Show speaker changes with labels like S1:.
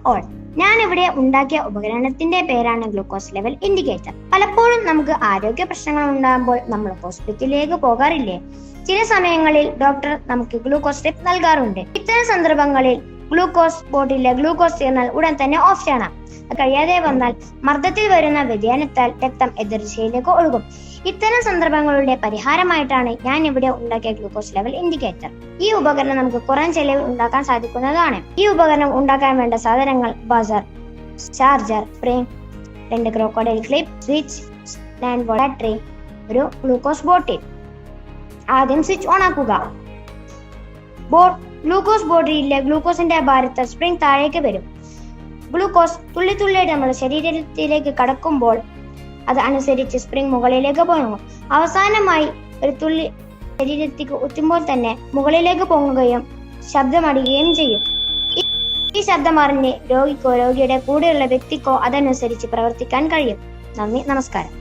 S1: All. ഞാൻ ഇവിടെ ഉണ്ടാക്കിയ ഉപകരണത്തിന്റെ പേരാണ് ഗ്ലൂക്കോസ് ലെവൽ ഇൻഡിക്കേറ്റർ. പലപ്പോഴും നമുക്ക് ആരോഗ്യ പ്രശ്നങ്ങൾ ഉണ്ടാകുമ്പോൾ നമ്മൾ ഹോസ്പിറ്റലിലേക്ക് പോകാറില്ലേ? ചില സമയങ്ങളിൽ ഡോക്ടർ നമുക്ക് ഗ്ലൂക്കോസ് സ്ട്രിപ്പ് നൽകാറുണ്ട്. ഇത്തരം സന്ദർഭങ്ങളിൽ ഗ്ലൂക്കോസ് ബോട്ടിലെ ഗ്ലൂക്കോസ് തീർന്നാൽ ഉടൻ തന്നെ ഓഫ് ചെയ്യണം. കഴിയാതെ വന്നാൽ മർദ്ദത്തിൽ വരുന്ന വ്യതിയാനത്താൽ രക്തം എതിർദിശയിലേക്ക് ഒഴുകും. ഇത്തരം സന്ദർഭങ്ങളുടെ പരിഹാരമായിട്ടാണ് ഞാൻ ഇവിടെ ഉണ്ടാക്കിയ ഗ്ലൂക്കോസ് ലെവൽ ഇൻഡിക്കേറ്റർ. ഈ ഉപകരണം നമുക്ക് കുറഞ്ഞ ചെലവിൽ ഉണ്ടാക്കാൻ സാധിക്കുന്നതാണ്. ഈ ഉപകരണം ഉണ്ടാക്കാൻ വേണ്ട സാധനങ്ങൾ buzzer, charger, spring, 2 crocodile clip, switch, 9 volt battery, ഒരു ഗ്ലൂക്കോസ് ബോട്ടിൽ. ആദ്യം സ്വിച്ച് ഓൺ ആക്കുക. ഗ്ലൂക്കോസ് ബോട്ടിലെ ഗ്ലൂക്കോസിന്റെ ഭാരത്താൽ സ്പ്രിംഗ് താഴേക്ക് വരും. ഗ്ലൂക്കോസ് തുള്ളിയായിട്ട് നമ്മുടെ ശരീരത്തിലേക്ക് കടക്കുമ്പോൾ അത് അനുസരിച്ച് സ്പ്രിംഗ് മുകളിലേക്ക് പൊങ്ങും. അവസാനമായി ഒരു തുള്ളി ശരീരത്തിലേക്ക് എത്തുമ്പോൾ തന്നെ മുകളിലേക്ക് പൊങ്ങുകയും ശബ്ദമടിയുകയും ചെയ്യും. ഈ ശബ്ദം അറിഞ്ഞ് രോഗിക്കോ രോഗിയുടെ കൂടെയുള്ള വ്യക്തിക്കോ അതനുസരിച്ച് പ്രവർത്തിക്കാൻ കഴിയും. നന്ദി, നമസ്കാരം.